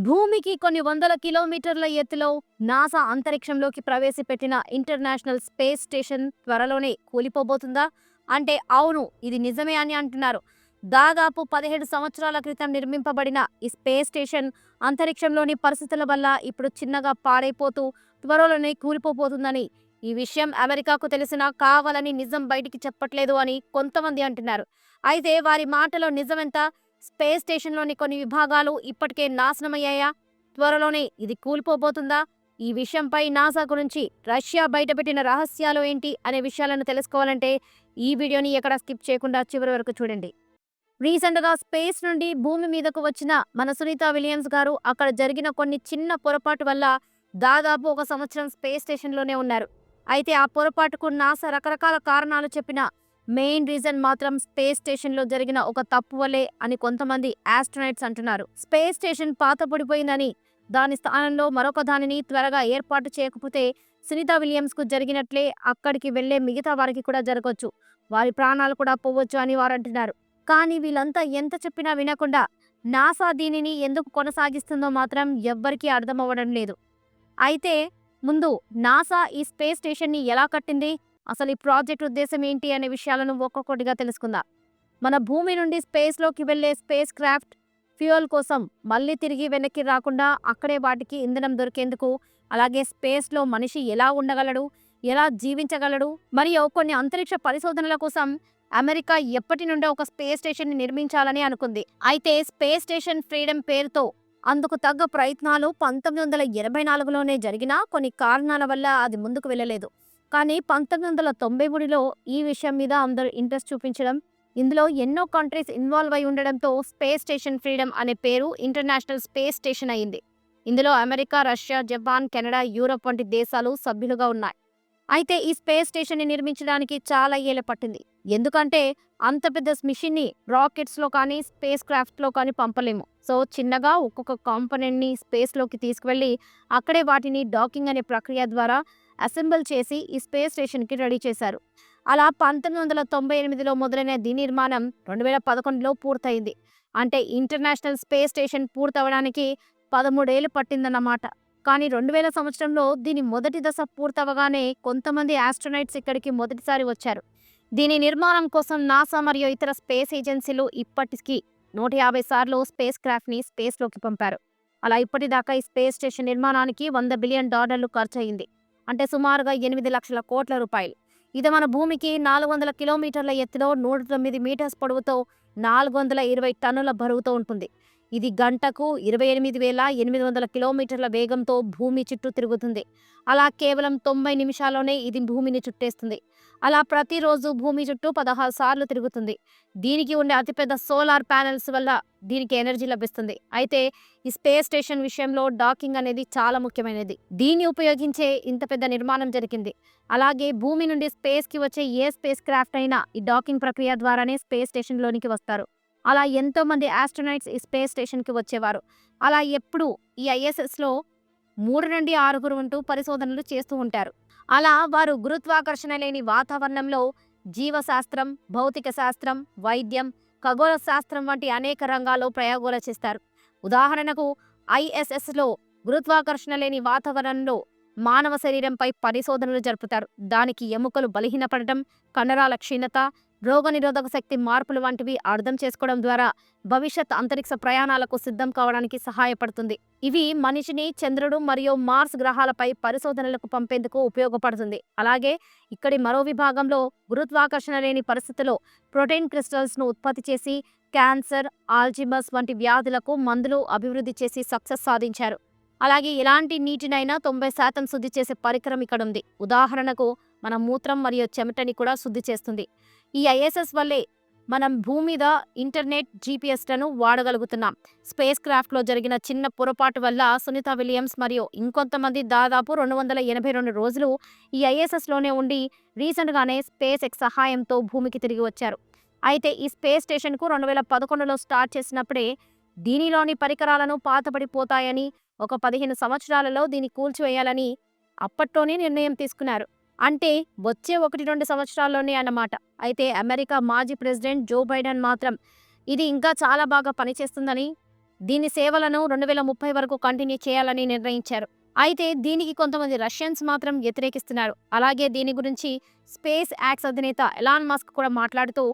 భూమికి కొన్ని వందల కిలోమీటర్ల ఎత్తులో నాసా అంతరిక్షంలోకి ప్రవేశపెట్టిన ఇంటర్నేషనల్ స్పేస్ స్టేషన్ త్వరలోనే కూలిపోబోతుందా? అంటే అవును, ఇది నిజమే అని అంటున్నారు. దాదాపు 17 సంవత్సరాల క్రితం నిర్మింపబడిన ఈ స్పేస్ స్టేషన్ అంతరిక్షంలోని పరిస్థితుల వల్ల ఇప్పుడు చిన్నగా పాడైపోతూ త్వరలోనే కూలిపోబోతుందని, ఈ విషయం అమెరికాకు తెలిసినా కావాలని నిజం బయటికి చెప్పట్లేదు అని కొంతమంది అంటున్నారు. అయితే వారి మాటలో నిజమెంత? స్పేస్ స్టేషన్లోని కొన్ని విభాగాలు ఇప్పటికే నాశనమయ్యాయా? త్వరలోనే ఇది కూలిపోబోతుందా? ఈ విషయంపై నాసా గురించి రష్యా బయటపెట్టిన రహస్యాలు ఏంటి అనే విషయాలను తెలుసుకోవాలంటే ఈ వీడియోని ఎక్కడ స్కిప్ చేయకుండా చివరి వరకు చూడండి. రీసెంట్గా స్పేస్ నుండి భూమి మీదకు వచ్చిన మన సునీత విలియమ్స్ గారు అక్కడ జరిగిన కొన్ని చిన్న పొరపాటు వల్ల దాదాపు 1 సంవత్సరం స్పేస్ స్టేషన్లోనే ఉన్నారు. అయితే ఆ పొరపాటుకు నాసా రకరకాల కారణాలు చెప్పిన మెయిన్ రీజన్ మాత్రం స్పేస్ స్టేషన్లో జరిగిన ఒక తప్పు వల్లే అని కొంతమంది ఆస్ట్రోనైట్స్ అంటున్నారు. స్పేస్ స్టేషన్ పాతపడిపోయిందని, దాని స్థానంలో మరొక దానిని త్వరగా ఏర్పాటు చేయకపోతే సునీత విలియమ్స్కు జరిగినట్లే అక్కడికి వెళ్లే మిగతా వారికి కూడా జరగవచ్చు, వారి ప్రాణాలు కూడా పోవచ్చు అని వారు అంటున్నారు. కానీ వీళ్ళంతా ఎంత చెప్పినా వినకుండా నాసా దీనిని ఎందుకు కొనసాగిస్తుందో మాత్రం ఎవ్వరికీ అర్థమవ్వడం లేదు. అయితే ముందు నాసా ఈ స్పేస్ స్టేషన్ని ఎలా కట్టింది, అసలు ఈ ప్రాజెక్ట్ ఉద్దేశం ఏంటి అనే విషయాలను ఒక్కొక్కటిగా తెలుసుకుందాం. మన భూమి నుండి స్పేస్లోకి వెళ్లే స్పేస్ క్రాఫ్ట్ ఫ్యూయల్ కోసం మళ్ళీ తిరిగి వెనక్కి రాకుండా అక్కడే వాటికి ఇంధనం దొరికేందుకు, అలాగే స్పేస్లో మనిషి ఎలా ఉండగలడు, ఎలా జీవించగలడు, మరియు కొన్ని అంతరిక్ష పరిశోధనల కోసం అమెరికా ఎప్పటి నుండో ఒక స్పేస్ స్టేషన్ని నిర్మించాలని అనుకుంది. అయితే స్పేస్ స్టేషన్ ఫ్రీడమ్ పేరుతో అందుకు తగ్గ ప్రయత్నాలు 1984లోనే జరిగినా కొన్ని కారణాల వల్ల అది ముందుకు వెళ్ళలేదు. కానీ 1993లో ఈ విషయం మీద అందరూ ఇంట్రెస్ట్ చూపించడం, ఇందులో ఎన్నో కంట్రీస్ ఇన్వాల్వ్ అయి ఉండడంతో స్పేస్ స్టేషన్ ఫ్రీడమ్ అనే పేరు ఇంటర్నేషనల్ స్పేస్ స్టేషన్ అయింది. ఇందులో America, Russia, Japan, Canada, Europe వంటి దేశాలు సభ్యులుగా ఉన్నాయి. అయితే ఈ స్పేస్ స్టేషన్ని నిర్మించడానికి చాలా ఏళ్ల పట్టింది. ఎందుకంటే అంత పెద్ద మిషన్ని రాకెట్స్లో కానీ స్పేస్ క్రాఫ్ట్లో కానీ పంపలేము. సో చిన్నగా ఒక్కొక్క కాంపోనెంట్ని స్పేస్లోకి తీసుకువెళ్ళి అక్కడే వాటిని డాకింగ్ అనే ప్రక్రియ ద్వారా అసెంబుల్ చేసి ఈ స్పేస్ స్టేషన్కి రెడీ చేశారు. అలా 1998లో మొదలైన దీని నిర్మాణం 2011లో పూర్తయింది. అంటే ఇంటర్నేషనల్ స్పేస్ స్టేషన్ పూర్తవడానికి 13 ఏళ్లు పట్టిందన్నమాట. కానీ 2000 సంవత్సరంలో దీని మొదటి దశ పూర్తవగానే కొంతమంది ఆస్ట్రోనైట్స్ ఇక్కడికి మొదటిసారి వచ్చారు. దీని నిర్మాణం కోసం నాసా మరియు ఇతర స్పేస్ ఏజెన్సీలు ఇప్పటికీ 150 సార్లు స్పేస్ క్రాఫ్ట్ని స్పేస్లోకి పంపారు. అలా ఇప్పటిదాకా ఈ స్పేస్ స్టేషన్ నిర్మాణానికి $100 బిలియన్ ఖర్చయింది. అంటే సుమారుగా 8 లక్షల కోట్ల రూపాయలు. ఇది మన భూమికి 400 కిలోమీటర్ల ఎత్తులో 109 మీటర్స్ పొడవుతో 420 టన్నుల బరువుతో ఉంటుంది. ఇది గంటకు 28,800 కిలోమీటర్ల వేగంతో భూమి చుట్టూ తిరుగుతుంది. అలా కేవలం 90 నిమిషాల్లోనే ఇది భూమిని చుట్టేస్తుంది. అలా ప్రతిరోజు భూమి చుట్టూ 16 సార్లు తిరుగుతుంది. దీనికి ఉండే అతిపెద్ద సోలార్ ప్యానెల్స్ వల్ల దీనికి ఎనర్జీ లభిస్తుంది. అయితే ఈ స్పేస్ స్టేషన్ విషయంలో డాకింగ్ అనేది చాలా ముఖ్యమైనది. దీన్ని ఉపయోగించే ఇంత పెద్ద నిర్మాణం జరిగింది. అలాగే భూమి నుండి స్పేస్కి వచ్చే ఏ స్పేస్ క్రాఫ్ట్ అయినా ఈ డాకింగ్ ప్రక్రియ ద్వారానే స్పేస్ స్టేషన్లోనికి వస్తారు. అలా ఎంతో మంది ఆస్ట్రోనైట్స్ ఈ స్పేస్ స్టేషన్కి వచ్చేవారు. అలా ఎప్పుడు ఈ ఐఎస్ఎస్లో 3 నుండి 6 ఉంటూ పరిశోధనలు చేస్తూ ఉంటారు. అలా వారు గురుత్వాకర్షణ లేని వాతావరణంలో జీవశాస్త్రం, భౌతిక శాస్త్రం, వైద్యం, ఖగోళ శాస్త్రం వంటి అనేక రంగాల్లో ప్రయోగాలు చేస్తారు. ఉదాహరణకు ఐఎస్ఎస్లో గురుత్వాకర్షణ లేని వాతావరణంలో మానవ శరీరంపై పరిశోధనలు జరుపుతారు. దానికి ఎముకలు బలహీనపడటం, కండరాల క్షీణత, రోగనిరోధక శక్తి మార్పులు వంటివి అర్థం చేసుకోవడం ద్వారా భవిష్యత్ అంతరిక్ష ప్రయాణాలకు సిద్ధం కావడానికి సహాయపడుతుంది. ఇవి మనిషిని చంద్రుడు మరియు మార్స్ గ్రహాలపై పరిశోధనలకు పంపేందుకు ఉపయోగపడుతుంది. అలాగే ఇక్కడి మరో విభాగంలో గురుత్వాకర్షణ లేని పరిస్థితుల్లో ప్రోటీన్ క్రిస్టల్స్ను ఉత్పత్తి చేసి క్యాన్సర్, ఆల్జీమర్స్ వంటి వ్యాధులకు మందులు అభివృద్ధి చేసి సక్సెస్ సాధించారు. అలాగే ఎలాంటి నీటినైనా 90% శుద్ధి చేసే పరికరం ఇక్కడ ఉంది. ఉదాహరణకు మన మూత్రం మరియు చెమటని కూడా శుద్ధి చేస్తుంది. ఈ ఐఎస్ఎస్ వల్లే మనం భూమి మీద ఇంటర్నెట్, జీపీఎస్లను వాడగలుగుతున్నాం. స్పేస్ క్రాఫ్ట్లో జరిగిన చిన్న పొరపాటు వల్ల సునీత విలియమ్స్ మరియు ఇంకొంతమంది దాదాపు 282 రోజులు ఈ ఐఎస్ఎస్లోనే ఉండి రీసెంట్గానే స్పేస్ ఎక్స్ సహాయంతో భూమికి తిరిగి వచ్చారు. అయితే ఈ స్పేస్ స్టేషన్కు 2011లో స్టార్ట్ చేసినప్పుడే దీనిలోని పరికరాలను పాతపడిపోతాయని, ఒక 15 సంవత్సరాలలో దీన్ని కూల్చివేయాలని అప్పట్లోనే నిర్ణయం తీసుకున్నారు. అంటే వచ్చే 1-2 సంవత్సరాల్లోనే అన్నమాట. అయితే అమెరికా మాజీ ప్రెసిడెంట్ జో బైడెన్ మాత్రం ఇది ఇంకా చాలా బాగా పనిచేస్తుందని, దీని సేవలను 2030 వరకు కంటిన్యూ చేయాలని నిర్ణయించారు. అయితే దీనికి కొంతమంది రష్యన్స్ మాత్రం వ్యతిరేకిస్తున్నారు. అలాగే దీని గురించి స్పేస్ యాక్స్ అధినేత ఎలాన్ మస్క్ కూడా మాట్లాడుతూ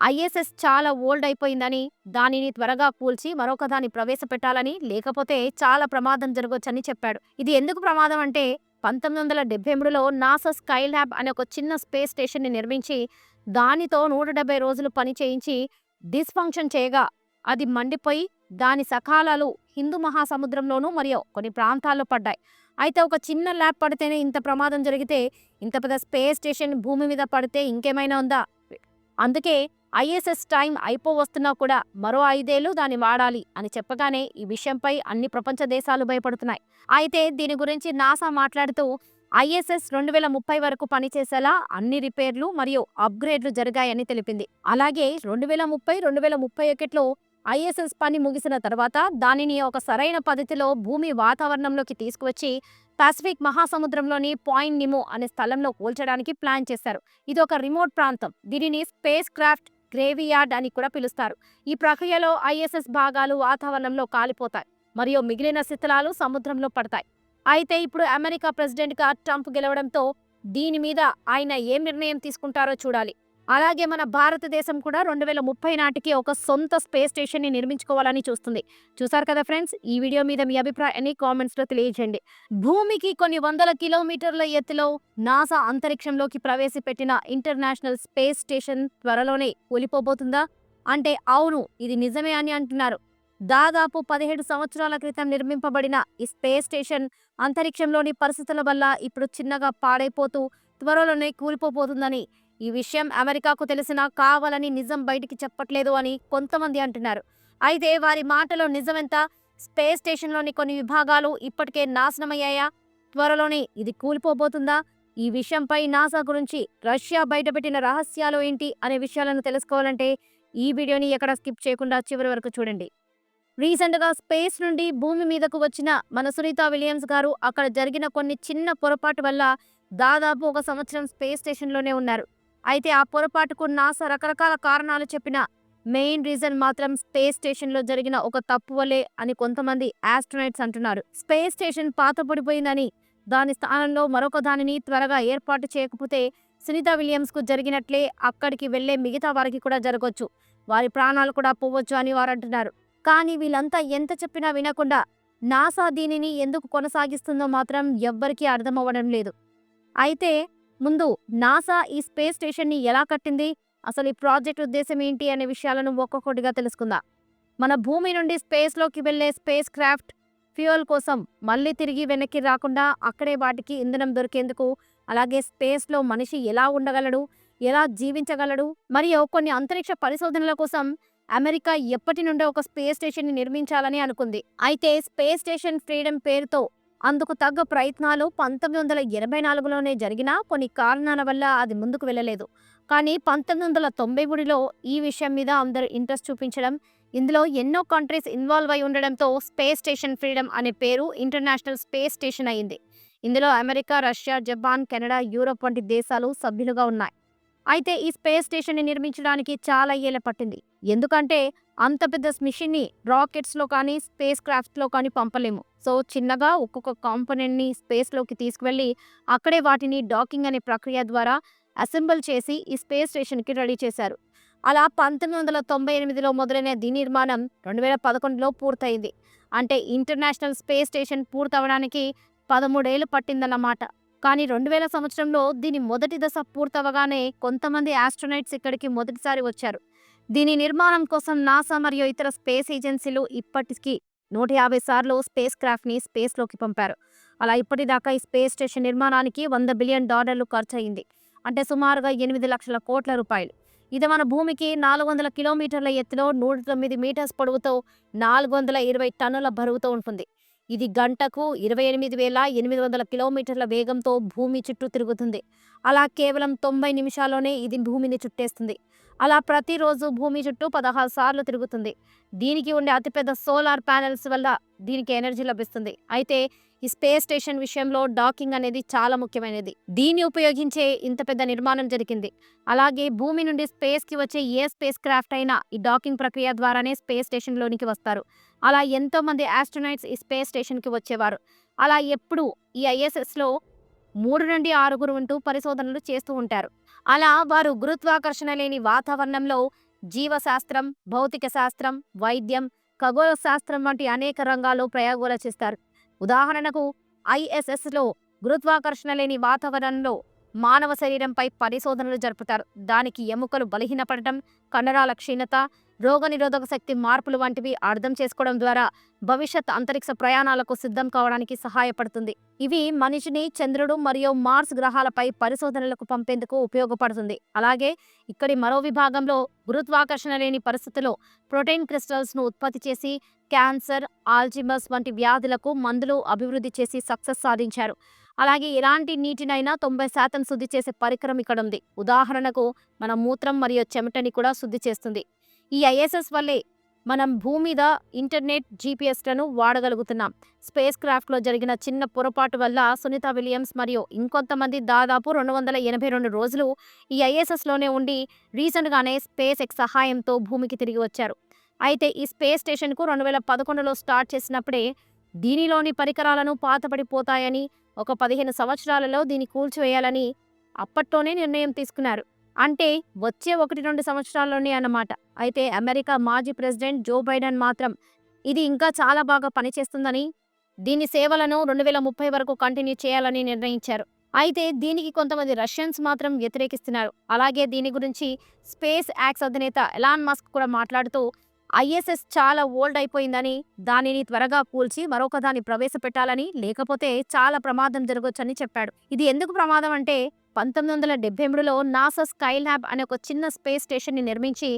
ఐఎస్ఎస్ చాలా ఓల్డ్ అయిపోయిందని, దానిని త్వరగా కూల్చి మరొక దాన్ని ప్రవేశపెట్టాలని, లేకపోతే చాలా ప్రమాదం జరగొచ్చని చెప్పాడు. ఇది ఎందుకు ప్రమాదం అంటే 1973లో నాసా స్కైల్యాబ్ అనే ఒక చిన్న స్పేస్ స్టేషన్ని నిర్మించి దానితో 170 రోజులు పని చేయించి డిస్ఫంక్షన్ చేయగా అది మండిపోయి దాని సకాలాలు హిందూ మహాసముద్రంలోనూ మరియు కొన్ని ప్రాంతాల్లో పడ్డాయి. అయితే ఒక చిన్న ల్యాబ్ పడితేనే ఇంత ప్రమాదం జరిగితే ఇంత పెద్ద స్పేస్ స్టేషన్ భూమి మీద పడితే ఇంకేమైనా ఉందా? అందుకే ఐఎస్ఎస్ టైం అయిపోవస్తున్నా కూడా మరో 5 ఏళ్లు దాన్ని వాడాలి అని చెప్పగానే ఈ విషయంపై అన్ని ప్రపంచ దేశాలు భయపడుతున్నాయి. అయితే దీని గురించి నాసా మాట్లాడుతూ ఐఎస్ఎస్ 2030 వరకు పనిచేసేలా అన్ని రిపేర్లు మరియు అప్గ్రేడ్లు జరిగాయని తెలిపింది. అలాగే 2030-2031లో ఐఎస్ఎస్ పని ముగిసిన తర్వాత దానిని ఒక సరైన పద్ధతిలో భూమి వాతావరణంలోకి తీసుకువచ్చి పసిఫిక్ మహాసముద్రంలోని పాయింట్ నిమో అనే స్థలంలో కూల్చడానికి ప్లాన్ చేశారు. ఇది ఒక రిమోట్ ప్రాంతం. దీనిని స్పేస్ క్రాఫ్ట్ గ్రేవియార్డ్ అని కూడా పిలుస్తారు. ఈ ప్రక్రియలో ఐఎస్ఎస్ భాగాలు వాతావరణంలో కాలిపోతాయి మరియు మిగిలిన శిథిలాలు సముద్రంలో పడతాయి. అయితే ఇప్పుడు అమెరికా ప్రెసిడెంట్గా ట్రంప్ గెలవడంతో దీని మీద ఆయన ఏం నిర్ణయం తీసుకుంటారో చూడాలి. అలాగే మన భారతదేశం కూడా 2030 నాటికి ఒక సొంత స్పేస్ స్టేషన్ని నిర్మించుకోవాలని చూస్తుంది. చూసారు కదా ఫ్రెండ్స్, ఈ వీడియో మీద మీ అభిప్రాయాన్ని కామెంట్స్లో తెలియజేయండి. భూమికి కొన్ని వందల కిలోమీటర్ల ఎత్తులో నాసా అంతరిక్షంలోకి ప్రవేశపెట్టిన ఇంటర్నేషనల్ స్పేస్ స్టేషన్ త్వరలోనే కూలిపోబోతుందా అంటే అవును, ఇది నిజమే అని అంటున్నారు. దాదాపు 17 సంవత్సరాల క్రితం నిర్మింపబడిన ఈ స్పేస్ స్టేషన్ అంతరిక్షంలోని పరిస్థితుల వల్ల ఇప్పుడు చిన్నగా పాడైపోతూ త్వరలోనే కూలిపోబోతుందని, ఈ విషయం అమెరికాకు తెలిసినా కావాలని నిజం బయటికి చెప్పట్లేదు అని కొంతమంది అంటున్నారు. అయితే వారి మాటలో నిజమెంత? స్పేస్ స్టేషన్లోని కొన్ని విభాగాలు ఇప్పటికే నాశనమయ్యాయా? త్వరలోనే ఇది కూలిపోబోతుందా? ఈ విషయంపై నాసా గురించి రష్యా బయటపెట్టిన రహస్యాలు ఏంటి అనే విషయాలను తెలుసుకోవాలంటే ఈ వీడియోని ఎక్కడ స్కిప్ చేయకుండా చివరి వరకు చూడండి. రీసెంట్గా స్పేస్ నుండి భూమి మీదకు వచ్చిన మన సునీత విలియమ్స్ గారు అక్కడ జరిగిన కొన్ని చిన్న పొరపాటు వల్ల దాదాపు 1 సంవత్సరం స్పేస్ స్టేషన్లోనే ఉన్నారు. అయితే ఆ పొరపాటుకు నాసా రకరకాల కారణాలు చెప్పిన మెయిన్ రీజన్ మాత్రం స్పేస్ స్టేషన్లో జరిగిన ఒక తప్పు వల్లే అని కొంతమంది ఆస్ట్రోనైట్స్ అంటున్నారు. స్పేస్ స్టేషన్ పాతపడిపోయిందని, దాని స్థానంలో మరొక దానిని త్వరగా ఏర్పాటు చేయకపోతే సునీత విలియమ్స్కు జరిగినట్లే అక్కడికి వెళ్లే మిగతా వారికి కూడా జరగవచ్చు, వారి ప్రాణాలు కూడా పోవచ్చు అని వారు అంటున్నారు. కానీ వీళ్ళంతా ఎంత చెప్పినా వినకుండా నాసా దీనిని ఎందుకు కొనసాగిస్తుందో మాత్రం ఎవ్వరికీ అర్థమవ్వడం లేదు. అయితే ముందు నాసా ఈ స్పేస్ స్టేషన్ని ఎలా కట్టింది, అసలు ఈ ప్రాజెక్ట్ ఉద్దేశం ఏంటి అనే విషయాలను ఒక్కొక్కటిగా తెలుసుకుందాం. మన భూమి నుండి స్పేస్లోకి వెళ్లే స్పేస్ క్రాఫ్ట్ ఫ్యూయల్ కోసం మళ్ళీ తిరిగి వెనక్కి రాకుండా అక్కడే వాటికి ఇంధనం దొరికేందుకు, అలాగే స్పేస్లో మనిషి ఎలా ఉండగలడు, ఎలా జీవించగలడు మరియు కొన్ని అంతరిక్ష పరిశోధనల కోసం అమెరికా ఎప్పటి నుండో ఒక స్పేస్ స్టేషన్ని నిర్మించాలని అనుకుంది. అయితే స్పేస్ స్టేషన్ ఫ్రీడమ్ పేరుతో అందుకు తగ్గ ప్రయత్నాలు 1984లోనే జరిగినా కొన్ని కారణాల వల్ల అది ముందుకు వెళ్ళలేదు. కానీ 1993లో ఈ విషయం మీద అందరూ ఇంట్రెస్ట్ చూపించడం, ఇందులో ఎన్నో కంట్రీస్ ఇన్వాల్వ్ అయి ఉండడంతో స్పేస్ స్టేషన్ ఫ్రీడమ్ అనే పేరు ఇంటర్నేషనల్ స్పేస్ స్టేషన్ అయింది. ఇందులో America, Russia, Japan, Canada, Europe వంటి దేశాలు సభ్యులుగా ఉన్నాయి. అయితే ఈ స్పేస్ స్టేషన్ని నిర్మించడానికి చాలా ఏళ్ల పట్టింది. ఎందుకంటే అంత పెద్ద మిషన్ని రాకెట్స్లో కానీ స్పేస్ క్రాఫ్ట్లో కానీ పంపలేము. సో చిన్నగా ఒక్కొక్క కాంపోనెంట్ని స్పేస్లోకి తీసుకువెళ్ళి అక్కడే వాటిని డాకింగ్ అనే ప్రక్రియ ద్వారా అసెంబుల్ చేసి ఈ స్పేస్ స్టేషన్కి రెడీ చేశారు. అలా 1998లో మొదలైన దీని నిర్మాణం 2011లో పూర్తయింది. అంటే ఇంటర్నేషనల్ స్పేస్ స్టేషన్ పూర్తవడానికి 13 ఏళ్లు పట్టిందన్నమాట. కానీ 2000 సంవత్సరంలో దీని మొదటి దశ పూర్తవగానే కొంతమంది ఆస్ట్రోనైట్స్ ఇక్కడికి మొదటిసారి వచ్చారు. దీని నిర్మాణం కోసం నాసా మరియు ఇతర స్పేస్ ఏజెన్సీలు ఇప్పటికీ 150 సార్లు స్పేస్ క్రాఫ్ట్ని స్పేస్లోకి పంపారు. అలా ఇప్పటిదాకా ఈ స్పేస్ స్టేషన్ నిర్మాణానికి $100 బిలియన్ ఖర్చు అయింది. అంటే సుమారుగా 8 లక్షల కోట్ల రూపాయలు. ఇది మన భూమికి 400 కిలోమీటర్ల ఎత్తులో 109 మీటర్స్ పొడవుతో 420 టన్నుల బరువుతో ఉంటుంది. ఇది గంటకు 28,800 కిలోమీటర్ల వేగంతో భూమి చుట్టూ తిరుగుతుంది. అలా కేవలం 90 నిమిషాల్లోనే ఇది భూమిని చుట్టేస్తుంది. అలా ప్రతిరోజు భూమి చుట్టూ 16 సార్లు తిరుగుతుంది. దీనికి ఉండే అతిపెద్ద సోలార్ ప్యానెల్స్ వల్ల దీనికి ఎనర్జీ లభిస్తుంది. అయితే ఈ స్పేస్ స్టేషన్ విషయంలో డాకింగ్ అనేది చాలా ముఖ్యమైనది. దీన్ని ఉపయోగించే ఇంత పెద్ద నిర్మాణం జరిగింది. అలాగే భూమి నుండి స్పేస్‌కి వచ్చే ఏ స్పేస్ క్రాఫ్ట్ అయినా ఈ డాకింగ్ ప్రక్రియ ద్వారానే స్పేస్ స్టేషన్‌లోనికి వస్తారు. అలా ఎంతోమంది ఆస్ట్రోనాట్స్ ఈ స్పేస్ స్టేషన్‌కి వచ్చేవారు. అలా ఎప్పుడు ఈ ఐఎస్ఎస్‌లో 3 నుండి 6 ఉంటూ పరిశోధనలు చేస్తూ ఉంటారు. అలా వారు గురుత్వాకర్షణ లేని వాతావరణంలో జీవశాస్త్రం, భౌతిక శాస్త్రం, వైద్యం, ఖగోళ శాస్త్రం వంటి అనేక రంగాల్లో ప్రయోగాలు చేస్తారు. ఉదాహరణకు ఐఎస్ఎస్‌లో గురుత్వాకర్షణ లేని వాతావరణంలో మానవ శరీరంపై పరిశోధనలు జరుపుతారు. దానికి ఎముకలు బలహీనపడటం, కండరాల క్షీణత, రోగనిరోధక శక్తి మార్పులు వంటివి అర్థం చేసుకోవడం ద్వారా భవిష్యత్ అంతరిక్ష ప్రయాణాలకు సిద్ధం కావడానికి సహాయపడుతుంది. ఇవి మనిషిని చంద్రుడు మరియు మార్స్ గ్రహాలపై పరిశోధనలకు పంపేందుకు ఉపయోగపడుతుంది. అలాగే ఇక్కడి మరో విభాగంలో గురుత్వాకర్షణ లేని పరిస్థితుల్లో ప్రోటీన్ క్రిస్టల్స్ను ఉత్పత్తి చేసి క్యాన్సర్, ఆల్జీమర్స్ వంటి వ్యాధులకు మందులు అభివృద్ధి చేసి సక్సెస్ సాధించారు. అలాగే ఎలాంటి నీటినైనా 90% శుద్ధి చేసే పరికరం ఇక్కడ ఉంది. ఉదాహరణకు మన మూత్రం మరియు చెమటని కూడా శుద్ధి చేస్తుంది. ఈ ఐఎస్ఎస్ వల్లే మనం భూమి మీద ఇంటర్నెట్, జీపీఎస్లను వాడగలుగుతున్నాం. స్పేస్ క్రాఫ్ట్లో జరిగిన చిన్న పొరపాటు వల్ల సునీత విలియమ్స్ మరియు ఇంకొంతమంది దాదాపు 282 రోజులు ఈ ఐఎస్ఎస్లోనే ఉండి రీసెంట్గానే స్పేస్ ఎక్స్ సహాయంతో భూమికి తిరిగి వచ్చారు. అయితే ఈ స్పేస్ స్టేషన్కు 2011లో స్టార్ట్ చేసినప్పుడే దీనిలోని పరికరాలను పాతపడిపోతాయని, ఒక 15 సంవత్సరాలలో దీన్ని కూల్చివేయాలని అప్పట్లోనే నిర్ణయం తీసుకున్నారు. అంటే వచ్చే 1-2 సంవత్సరాల్లోనే అన్నమాట. అయితే అమెరికా మాజీ ప్రెసిడెంట్ జో బైడెన్ మాత్రం ఇది ఇంకా చాలా బాగా పనిచేస్తుందని, దీని సేవలను 2030 వరకు కంటిన్యూ చేయాలని నిర్ణయించారు. అయితే దీనికి కొంతమంది రష్యన్స్ మాత్రం వ్యతిరేకిస్తున్నారు. అలాగే దీని గురించి స్పేస్ యాక్స్ అధినేత ఎలాన్ మస్క్ కూడా మాట్లాడుతూ ఐఎస్ఎస్ చాలా ఓల్డ్ అయిపోయిందని, దానిని త్వరగా కూల్చి మరొక దాన్ని ప్రవేశపెట్టాలని, లేకపోతే చాలా ప్రమాదం జరగొచ్చని చెప్పాడు. ఇది ఎందుకు ప్రమాదం అంటే 1978లో నాసా స్కైల్యాబ్ అనే ఒక చిన్న స్పేస్ స్టేషన్ని నిర్మించి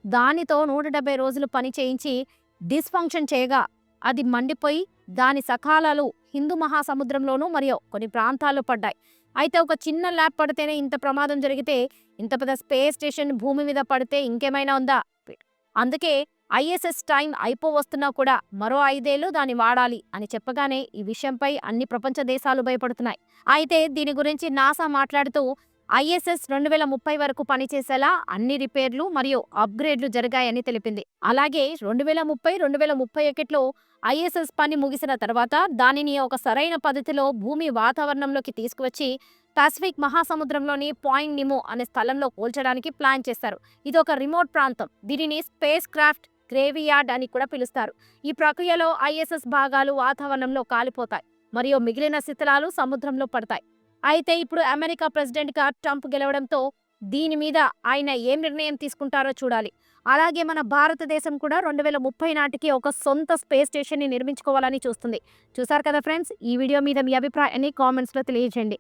దానితో 170 రోజులు పని చేయించి డిస్ఫంక్షన్ చేయగా అది మండిపోయి దాని సకాలాలు హిందూ మహాసముద్రంలోనూ మరియు కొన్ని ప్రాంతాల్లో పడ్డాయి. అయితే ఒక చిన్న ల్యాబ్ పడితేనే ఇంత ప్రమాదం జరిగితే ఇంత పెద్ద స్పేస్ స్టేషన్ భూమి మీద పడితే ఇంకేమైనా ఉందా? అందుకే ఐఎస్ఎస్ టైం అయిపోవస్తున్నా కూడా మరో 5 ఏళ్లు దాన్ని వాడాలి అని చెప్పగానే ఈ విషయంపై అన్ని ప్రపంచ దేశాలు భయపడుతున్నాయి. అయితే దీని గురించి నాసా మాట్లాడుతూ ఐఎస్ఎస్ 2030 వరకు పనిచేసేలా అన్ని రిపేర్లు మరియు అప్గ్రేడ్లు జరిగాయని తెలిపింది. అలాగే 2030-2031లో ఐఎస్ఎస్ పని ముగిసిన తర్వాత దానిని ఒక సరైన పద్ధతిలో భూమి వాతావరణంలోకి తీసుకువచ్చి పసిఫిక్ మహాసముద్రంలోని పాయింట్ నిమో అనే స్థలంలో కూల్చడానికి ప్లాన్ చేశారు. ఇది ఒక రిమోట్ ప్రాంతం. దీనిని స్పేస్ క్రాఫ్ట్ గ్రేవియార్డ్ అని కూడా పిలుస్తారు. ఈ ప్రక్రియలో ఐఎస్ఎస్ భాగాలు వాతావరణంలో కాలిపోతాయి మరియు మిగిలిన శిథిలాలు సముద్రంలో పడతాయి. అయితే ఇప్పుడు అమెరికా ప్రెసిడెంట్గా ట్రంప్ గెలవడంతో దీని మీద ఆయన ఏం నిర్ణయం తీసుకుంటారో చూడాలి. అలాగే మన భారతదేశం కూడా 2030 నాటికి ఒక సొంత స్పేస్ స్టేషన్ని నిర్మించుకోవాలని చూస్తుంది. చూసారు కదా ఫ్రెండ్స్, ఈ వీడియో మీద మీ అభిప్రాయాన్ని కామెంట్స్లో తెలియజేయండి.